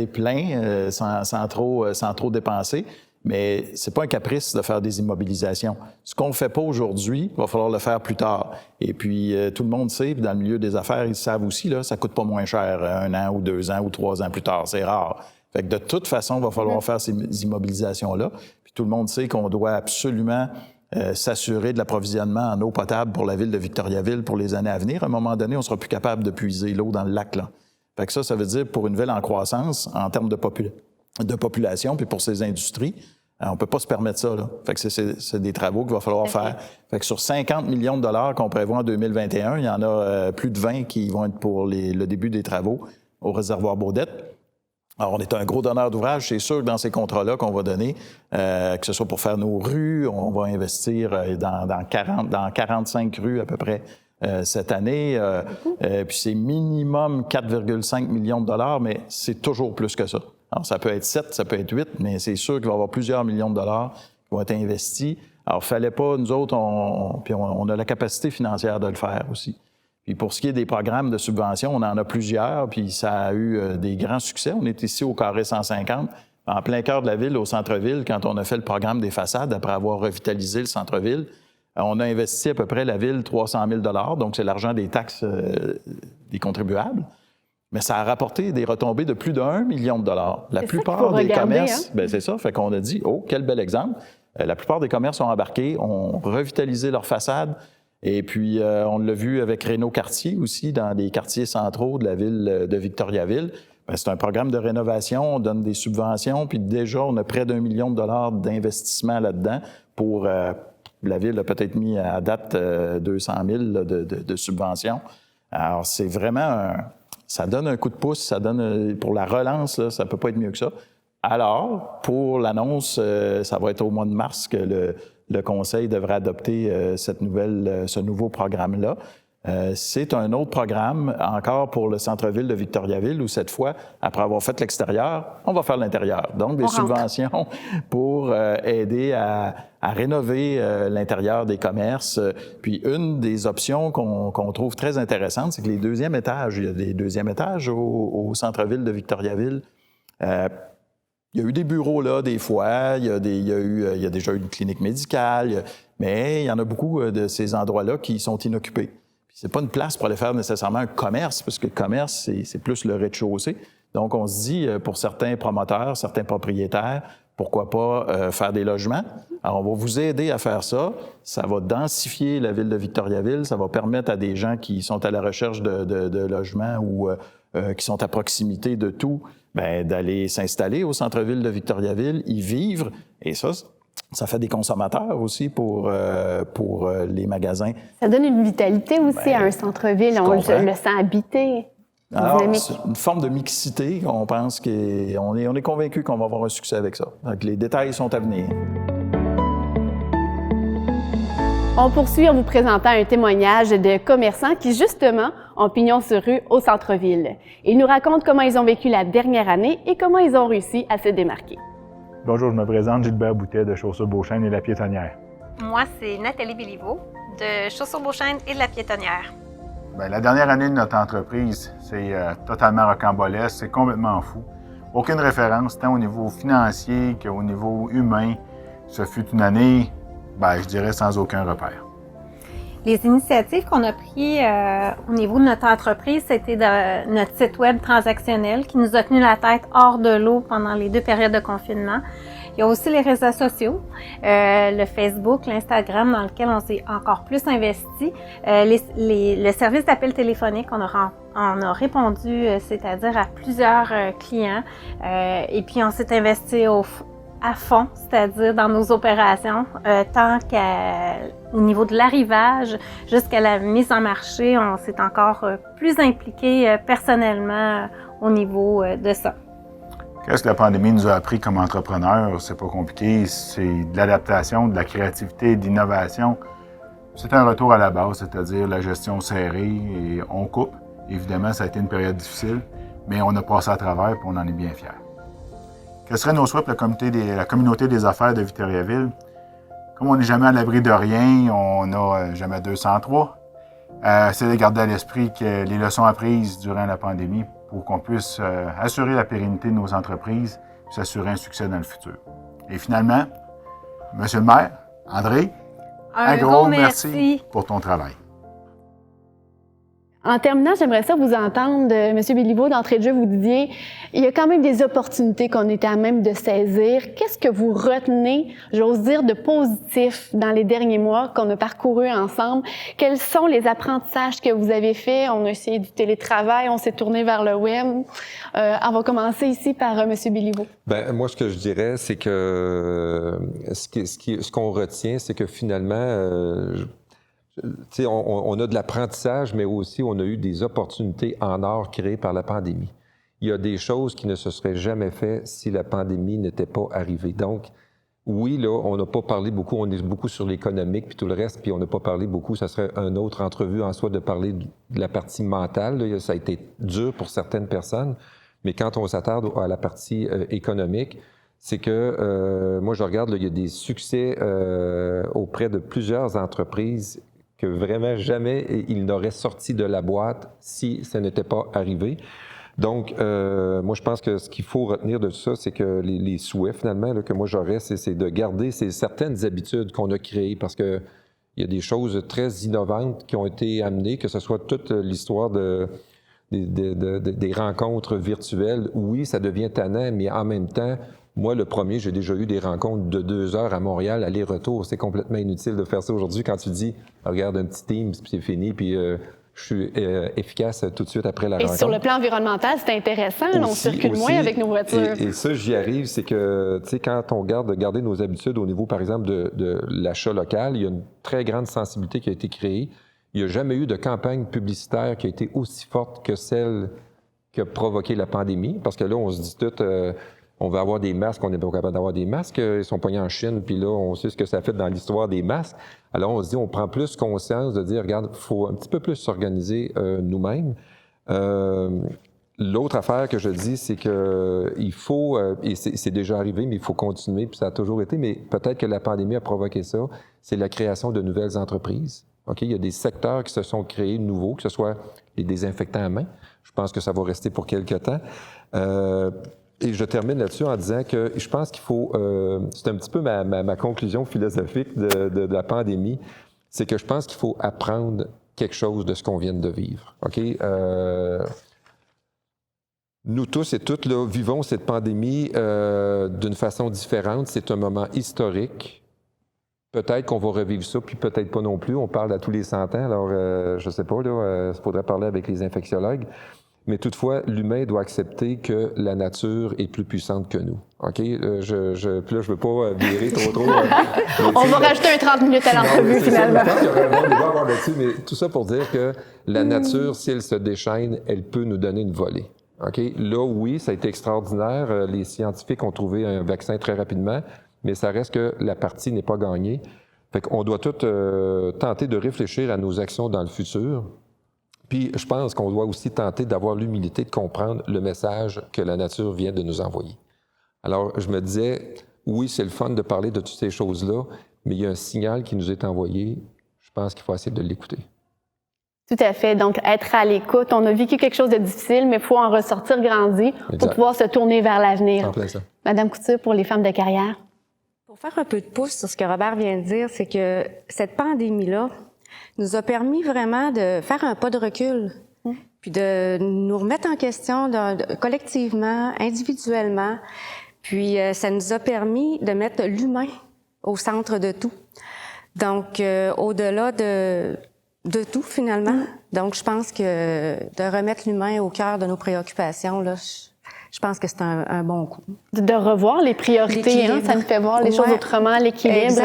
pleins sans trop dépenser. Mais c'est pas un caprice de faire des immobilisations. Ce qu'on ne fait pas aujourd'hui, il va falloir le faire plus tard. Et puis, tout le monde sait, puis dans le milieu des affaires, ils savent aussi, là, ça coûte pas moins cher 1 an ou 2 ans ou 3 ans plus tard. C'est rare. Fait que de toute façon, il va falloir faire ces immobilisations-là. Puis tout le monde sait qu'on doit absolument s'assurer de l'approvisionnement en eau potable pour la ville de Victoriaville pour les années à venir. À un moment donné, on sera plus capable de puiser l'eau dans le lac, là. Fait que ça veut dire pour une ville en croissance, en termes de population, puis pour ses industries, on peut pas se permettre ça, là. Fait que c'est des travaux qu'il va falloir faire. Fait que sur 50 millions de dollars qu'on prévoit en 2021, il y en a plus de 20 qui vont être pour le début des travaux au réservoir Baudette. Alors, on est un gros donneur d'ouvrage. C'est sûr que dans ces contrats-là qu'on va donner, que ce soit pour faire nos rues, on va investir dans 45 rues à peu près cette année. Puis c'est minimum 4,5 millions de dollars, mais c'est toujours plus que ça. Alors, ça peut être 7, ça peut être 8, mais c'est sûr qu'il va y avoir plusieurs millions de dollars qui vont être investis. Alors, fallait pas, nous autres, on a la capacité financière de le faire aussi. Puis pour ce qui est des programmes de subvention, on en a plusieurs, puis ça a eu des grands succès. On est ici au Carré 150, en plein cœur de la ville, au centre-ville, quand on a fait le programme des façades, après avoir revitalisé le centre-ville. On a investi à peu près la ville 300 000 $, donc c'est l'argent des taxes des contribuables. Mais ça a rapporté des retombées de plus d'1 million de dollars. La plupart des commerces, bien, c'est ça, fait qu'on a dit, oh, quel bel exemple. La plupart des commerces ont embarqué, ont revitalisé leurs façades. Et puis, on l'a vu avec Réno-Quartier aussi, dans les quartiers centraux de la ville de Victoriaville. Bien, c'est un programme de rénovation, on donne des subventions, puis déjà, on a près d'1 million de dollars d'investissement là-dedans pour... la ville a peut-être mis à date 200 000 de subventions. Alors, c'est vraiment ça donne un coup de pouce, ça donne pour la relance, là, ça peut pas être mieux que ça. Alors, pour l'annonce, ça va être au mois de mars que le Conseil devrait adopter ce nouveau programme-là. C'est un autre programme, encore pour le centre-ville de Victoriaville, où cette fois, après avoir fait l'extérieur, on va faire l'intérieur. Donc, des subventions pour aider à rénover l'intérieur des commerces. Puis, une des options qu'on trouve très intéressante, c'est que les deuxièmes étages, il y a des deuxièmes étages au centre-ville de Victoriaville. Il y a eu des bureaux là, des fois, il y a déjà eu une clinique médicale, mais il y en a beaucoup de ces endroits-là qui sont inoccupés. C'est pas une place pour aller faire nécessairement un commerce, parce que le commerce, c'est plus le rez-de-chaussée. Donc, on se dit, pour certains promoteurs, certains propriétaires, pourquoi pas faire des logements? Alors, on va vous aider à faire ça. Ça va densifier la ville de Victoriaville. Ça va permettre à des gens qui sont à la recherche de logements ou qui sont à proximité de tout, bien, d'aller s'installer au centre-ville de Victoriaville, y vivre. Et ça fait des consommateurs aussi pour les magasins. Ça donne une vitalité aussi à un centre-ville. On le sent habité. Alors, c'est une forme de mixité qu'on pense qu'on est convaincu qu'on va avoir un succès avec ça. Donc, les détails sont à venir. On poursuit en vous présentant un témoignage de commerçants qui, justement, ont pignon sur rue au centre-ville. Ils nous racontent comment ils ont vécu la dernière année et comment ils ont réussi à se démarquer. Bonjour, je me présente Gilbert Boutet de Chaussures Beauchesne et La Piétonnière. Moi, c'est Nathalie Béliveau de Chaussures Beauchesne et de La Piétonnière. Bien, la dernière année de notre entreprise, c'est totalement rocambolesque, c'est complètement fou. Aucune référence, tant au niveau financier qu'au niveau humain. Ce fut une année, je dirais, sans aucun repère. Les initiatives qu'on a prises au niveau de notre entreprise, c'était notre site web transactionnel qui nous a tenu la tête hors de l'eau pendant les 2 périodes de confinement. Il y a aussi les réseaux sociaux, le Facebook, l'Instagram, dans lequel on s'est encore plus investi. Le service d'appel téléphonique, on a répondu, c'est-à-dire à plusieurs clients. Et puis, on s'est investi à fond, c'est-à-dire dans nos opérations, tant qu'au niveau de l'arrivage jusqu'à la mise en marché, on s'est encore plus impliqué personnellement au niveau de ça. Qu'est-ce que la pandémie nous a appris comme entrepreneurs? C'est pas compliqué, c'est de l'adaptation, de la créativité, de l'innovation. C'est un retour à la base, c'est-à-dire la gestion serrée et on coupe. Évidemment, ça a été une période difficile, mais on a passé à travers et on en est bien fiers. Quels seraient nos souhaits pour la communauté des affaires de Victoriaville? Comme on n'est jamais à l'abri de rien, on n'a jamais 203. C'est de garder à l'esprit que les leçons apprises durant la pandémie pour qu'on puisse assurer la pérennité de nos entreprises et s'assurer un succès dans le futur. Et finalement, Monsieur le maire, André, un gros merci pour ton travail. En terminant, j'aimerais ça vous entendre, M. Béliveau, d'entrée de jeu, vous disiez, il y a quand même des opportunités qu'on est à même de saisir. Qu'est-ce que vous retenez, j'ose dire, de positif dans les derniers mois qu'on a parcouru ensemble? Quels sont les apprentissages que vous avez faits? On a essayé du télétravail, on s'est tourné vers le web. On va commencer ici par M. Béliveau. Bien, moi, ce que je dirais, c'est que ce qu'on retient, c'est que finalement, on a de l'apprentissage, mais aussi on a eu des opportunités en or créées par la pandémie. Il y a des choses qui ne se seraient jamais faites si la pandémie n'était pas arrivée. Donc, oui, là, on n'a pas parlé beaucoup, on est beaucoup sur l'économique puis tout le reste, puis on n'a pas parlé beaucoup, ça serait une autre entrevue en soi de parler de la partie mentale. Là, ça a été dur pour certaines personnes, mais quand on s'attarde à la partie économique, c'est que, moi, je regarde, là, il y a des succès auprès de plusieurs entreprises que vraiment jamais ils n'auraient sorti de la boîte si ça n'était pas arrivé. Donc, moi, je pense que ce qu'il faut retenir de ça, c'est que les souhaits, finalement, là, que moi j'aurais, c'est de garder certaines habitudes qu'on a créées, parce que il y a des choses très innovantes qui ont été amenées, que ce soit toute l'histoire des rencontres virtuelles. Oui, ça devient tannant, mais en même temps, moi, le premier, j'ai déjà eu des rencontres de 2 heures à Montréal, aller-retour. C'est complètement inutile de faire ça aujourd'hui quand tu dis, regarde un petit Teams, puis c'est fini, puis je suis efficace tout de suite après la rencontre. Et sur le plan environnemental, c'est intéressant. Aussi, on circule moins avec nos voitures. Et ça, j'y arrive, c'est que, tu sais, quand on garder nos habitudes au niveau, par exemple, de l'achat local, il y a une très grande sensibilité qui a été créée. Il n'y a jamais eu de campagne publicitaire qui a été aussi forte que celle qui a provoqué la pandémie, parce que là, on se dit tout... on va avoir des masques, on n'est pas capable d'avoir des masques, ils sont pognés en Chine, puis là, on sait ce que ça fait dans l'histoire des masques. Alors, on se dit, on prend plus conscience de dire, regarde, il faut un petit peu plus s'organiser nous-mêmes. L'autre affaire que je dis, c'est que il faut, et c'est déjà arrivé, mais il faut continuer, puis ça a toujours été, mais peut-être que la pandémie a provoqué ça, c'est la création de nouvelles entreprises. OK? Il y a des secteurs qui se sont créés nouveaux, que ce soit les désinfectants à main. Je pense que ça va rester pour quelque temps. Et je termine là-dessus en disant que je pense qu'il faut, c'est un petit peu ma conclusion philosophique de la pandémie, c'est que je pense qu'il faut apprendre quelque chose de ce qu'on vient de vivre. OK? Nous tous et toutes là, vivons cette pandémie d'une façon différente. C'est un moment historique. Peut-être qu'on va revivre ça, puis peut-être pas non plus. On parle à tous les 100 ans, alors je sais pas, là, il faudrait parler avec les infectiologues. Mais toutefois, l'humain doit accepter que la nature est plus puissante que nous. OK? Puis là, je veux pas virer trop. On va rajouter un 30 minutes à l'entrevue, finalement. Je pense qu'il y aurait un bon débat à avoir là-dessus, mais tout ça pour dire que la nature, si elle se déchaîne, elle peut nous donner une volée. OK? Là, oui, ça a été extraordinaire. Les scientifiques ont trouvé un vaccin très rapidement, mais ça reste que la partie n'est pas gagnée. Fait qu'on doit tout tenter de réfléchir à nos actions dans le futur. Puis je pense qu'on doit aussi tenter d'avoir l'humilité de comprendre le message que la nature vient de nous envoyer. Alors, je me disais, oui, c'est le fun de parler de toutes ces choses-là, mais il y a un signal qui nous est envoyé. Je pense qu'il faut essayer de l'écouter. Tout à fait. Donc, être à l'écoute. On a vécu quelque chose de difficile, mais il faut en ressortir grandi pour pouvoir se tourner vers l'avenir. En plein ça. Madame Couture, pour les femmes de carrière. Pour faire un peu de pouce sur ce que Robert vient de dire, c'est que cette pandémie-là nous a permis vraiment de faire un pas de recul, puis de nous remettre en question collectivement, individuellement. Puis ça nous a permis de mettre l'humain au centre de tout. Donc, au-delà de tout, finalement. Donc, je pense que de remettre l'humain au cœur de nos préoccupations, là, je pense que c'est un bon coup. De revoir les priorités, hein, ça nous fait voir les choses autrement, l'équilibre.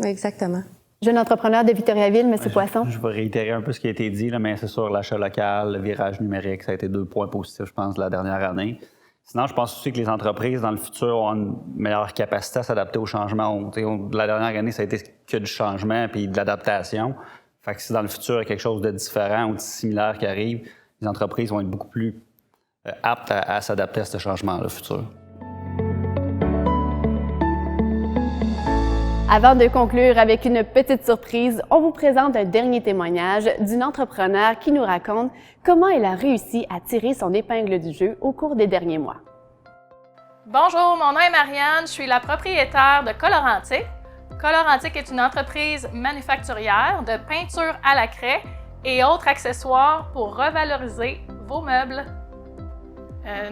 Exactement. Jeune entrepreneur de Victoriaville, M. Poisson. Je vais réitérer un peu ce qui a été dit, là, mais c'est sur l'achat local, le virage numérique, ça a été 2 points positifs, je pense, de la dernière année. Sinon, je pense aussi que les entreprises, dans le futur, ont une meilleure capacité à s'adapter au changement. La dernière année, ça a été que du changement puis de l'adaptation. Fait que si dans le futur, il y a quelque chose de différent ou de similaire qui arrive, les entreprises vont être beaucoup plus aptes à s'adapter à ce changement-là futur. Avant de conclure avec une petite surprise, on vous présente un dernier témoignage d'une entrepreneure qui nous raconte comment elle a réussi à tirer son épingle du jeu au cours des derniers mois. Bonjour, mon nom est Marianne, je suis la propriétaire de Colorantic. Colorantic est une entreprise manufacturière de peinture à la craie et autres accessoires pour revaloriser vos meubles.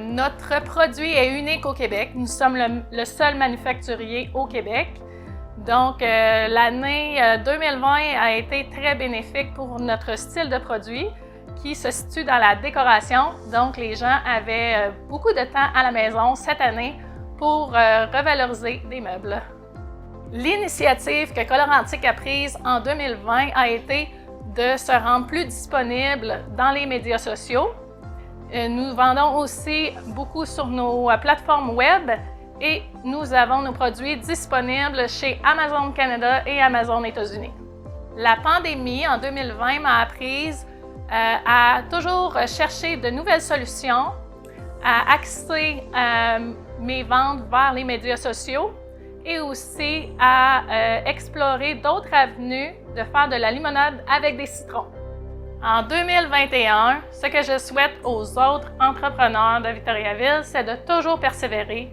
Notre produit est unique au Québec. Nous sommes le seul manufacturier au Québec. Donc, l'année 2020 a été très bénéfique pour notre style de produit qui se situe dans la décoration. Donc, les gens avaient beaucoup de temps à la maison cette année pour revaloriser des meubles. L'initiative que Colorantic a prise en 2020 a été de se rendre plus disponible dans les médias sociaux. Nous vendons aussi beaucoup sur nos plateformes web et nous avons nos produits disponibles chez Amazon Canada et Amazon États-Unis. La pandémie en 2020 m'a apprise à toujours chercher de nouvelles solutions, à axer mes ventes vers les médias sociaux et aussi à explorer d'autres avenues de faire de la limonade avec des citrons. En 2021, ce que je souhaite aux autres entrepreneurs de Victoriaville, c'est de toujours persévérer,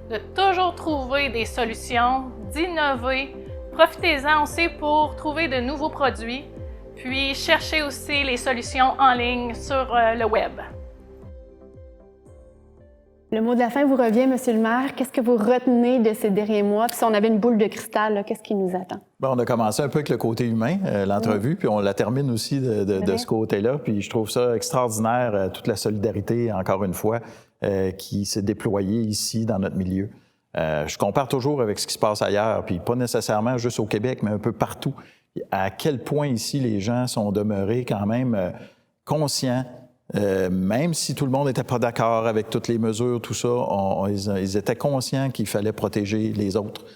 de toujours trouver des solutions, d'innover. Profitez-en aussi pour trouver de nouveaux produits, puis cherchez aussi les solutions en ligne sur le web. Le mot de la fin vous revient, Monsieur le maire. Qu'est-ce que vous retenez de ces derniers mois? Puis si on avait une boule de cristal, qu'est-ce qui nous attend? Bon, on a commencé un peu avec le côté humain, l'entrevue, puis on la termine aussi de ce côté-là. Puis je trouve ça extraordinaire, toute la solidarité, encore une fois, qui s'est déployée ici dans notre milieu. Je compare toujours avec ce qui se passe ailleurs, puis pas nécessairement juste au Québec, mais un peu partout. À quel point ici les gens sont demeurés quand même conscients. Même si tout le monde n'était pas d'accord avec toutes les mesures, tout ça, ils étaient conscients qu'il fallait protéger les autres,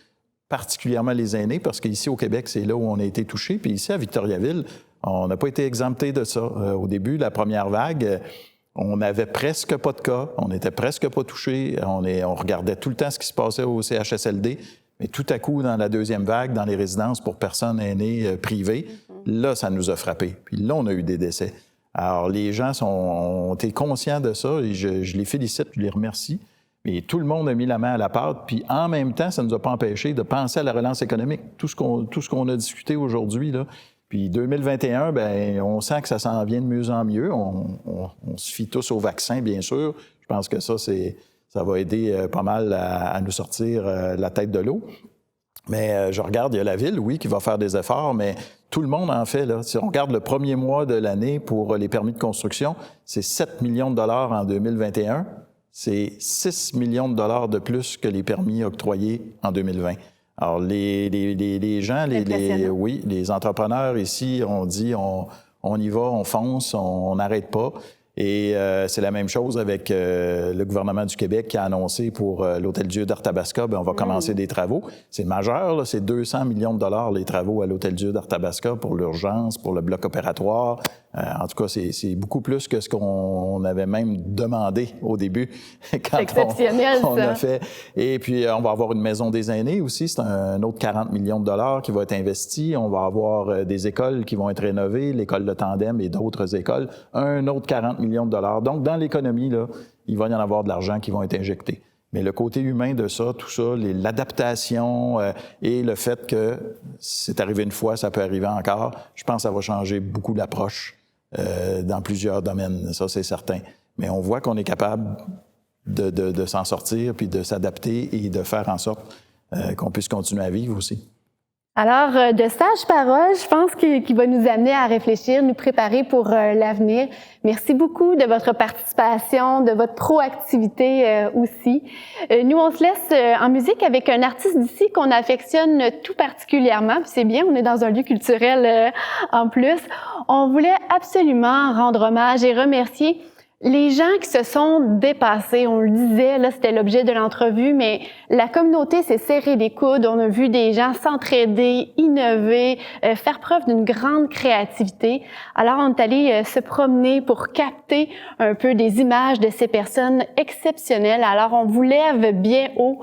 particulièrement les aînés, parce qu'ici au Québec, c'est là où on a été touchés. Puis ici, à Victoriaville, on n'a pas été exemptés de ça. Au début, la première vague, on n'avait presque pas de cas, on n'était presque pas touchés, on regardait tout le temps ce qui se passait au CHSLD, mais tout à coup, dans la deuxième vague, dans les résidences pour personnes aînées privées, là, ça nous a frappés. Puis là, on a eu des décès. Alors, les gens ont été conscients de ça et je les félicite, je les remercie. Mais tout le monde a mis la main à la pâte. Puis en même temps, ça ne nous a pas empêché de penser à la relance économique. Tout ce qu'on a discuté aujourd'hui, là. Puis 2021, bien, on sent que ça s'en vient de mieux en mieux. On se fie tous au vaccin, bien sûr. Je pense que ça va aider pas mal à nous sortir la tête de l'eau. Mais je regarde, il y a la ville, oui, qui va faire des efforts, mais tout le monde en fait, là. Si on regarde le premier mois de l'année pour les permis de construction, c'est 7 millions de dollars en 2021. C'est 6 millions de dollars de plus que les permis octroyés en 2020. Alors, les gens, les entrepreneurs ici, on dit on y va, on fonce, on n'arrête pas. Et c'est la même chose avec le gouvernement du Québec qui a annoncé pour l'Hôtel-Dieu d'Arthabasca, bien, on va commencer des travaux. C'est majeur, là, c'est 200 millions de dollars les travaux à l'Hôtel-Dieu d'Arthabasca pour l'urgence, pour le bloc opératoire. En tout cas, c'est beaucoup plus que ce qu'on avait même demandé au début quand on a fait. Et puis, on va avoir une maison des aînés aussi. C'est un autre 40 millions de dollars qui va être investi. On va avoir des écoles qui vont être rénovées, l'école de Tandem et d'autres écoles. Un autre 40 millions de dollars. Donc, dans l'économie, là, il va y en avoir de l'argent qui vont être injectés. Mais le côté humain de ça, tout ça, l'adaptation et le fait que c'est arrivé une fois, ça peut arriver encore, je pense que ça va changer beaucoup l'approche dans plusieurs domaines, ça c'est certain. Mais on voit qu'on est capable de s'en sortir, puis de s'adapter et de faire en sorte qu'on puisse continuer à vivre aussi. Alors, de sages paroles, je pense qu'il va nous amener à réfléchir, nous préparer pour l'avenir. Merci beaucoup de votre participation, de votre proactivité aussi. Nous, on se laisse en musique avec un artiste d'ici qu'on affectionne tout particulièrement. Puis c'est bien, on est dans un lieu culturel en plus. On voulait absolument rendre hommage et remercier les gens qui se sont dépassés. On le disait, là, c'était l'objet de l'entrevue, mais la communauté s'est serrée les coudes. On a vu des gens s'entraider, innover, faire preuve d'une grande créativité. Alors, on est allé se promener pour capter un peu des images de ces personnes exceptionnelles. Alors, on vous lève bien haut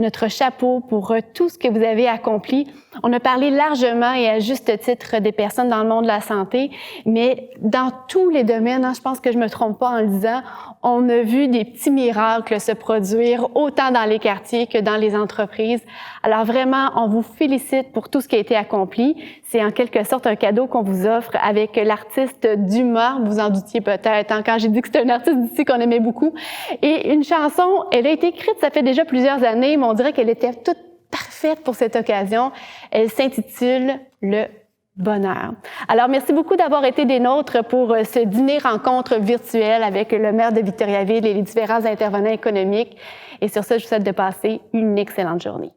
notre chapeau pour tout ce que vous avez accompli. On a parlé largement et à juste titre des personnes dans le monde de la santé, mais dans tous les domaines, je pense que je me trompe pas en le disant, on a vu des petits miracles se produire autant dans les quartiers que dans les entreprises. Alors vraiment, on vous félicite pour tout ce qui a été accompli. C'est en quelque sorte un cadeau qu'on vous offre avec l'artiste Dumas, vous en doutiez peut-être, quand j'ai dit que c'était un artiste d'ici qu'on aimait beaucoup. Et une chanson, elle a été écrite, ça fait déjà plusieurs années, mais on dirait qu'elle était toute parfaite pour cette occasion. Elle s'intitule « Le bonheur ». Alors, merci beaucoup d'avoir été des nôtres pour ce dîner-rencontre virtuel avec le maire de Victoriaville et les différents intervenants économiques. Et sur ce, je vous souhaite de passer une excellente journée.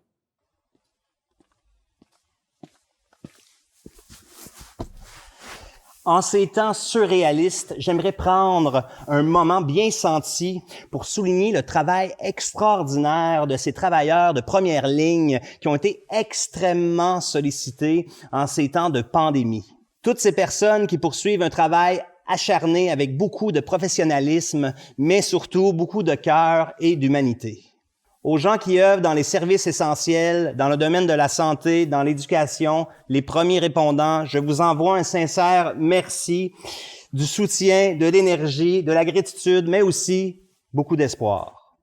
En ces temps surréalistes, j'aimerais prendre un moment bien senti pour souligner le travail extraordinaire de ces travailleurs de première ligne qui ont été extrêmement sollicités en ces temps de pandémie. Toutes ces personnes qui poursuivent un travail acharné avec beaucoup de professionnalisme, mais surtout beaucoup de cœur et d'humanité. Aux gens qui œuvrent dans les services essentiels, dans le domaine de la santé, dans l'éducation, les premiers répondants, je vous envoie un sincère merci, du soutien, de l'énergie, de la gratitude, mais aussi beaucoup d'espoir.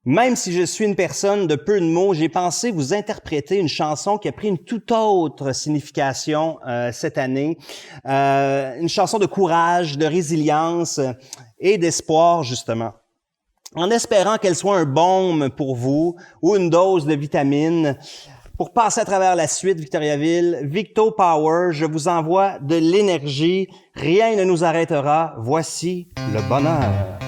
Même si je suis une personne de peu de mots, j'ai pensé vous interpréter une chanson qui a pris une toute autre signification cette année, une chanson de courage, de résilience et d'espoir, justement. En espérant qu'elle soit un baume pour vous ou une dose de vitamine. Pour passer à travers la suite, Victoriaville, Victo Power, je vous envoie de l'énergie. Rien ne nous arrêtera. Voici le bonheur.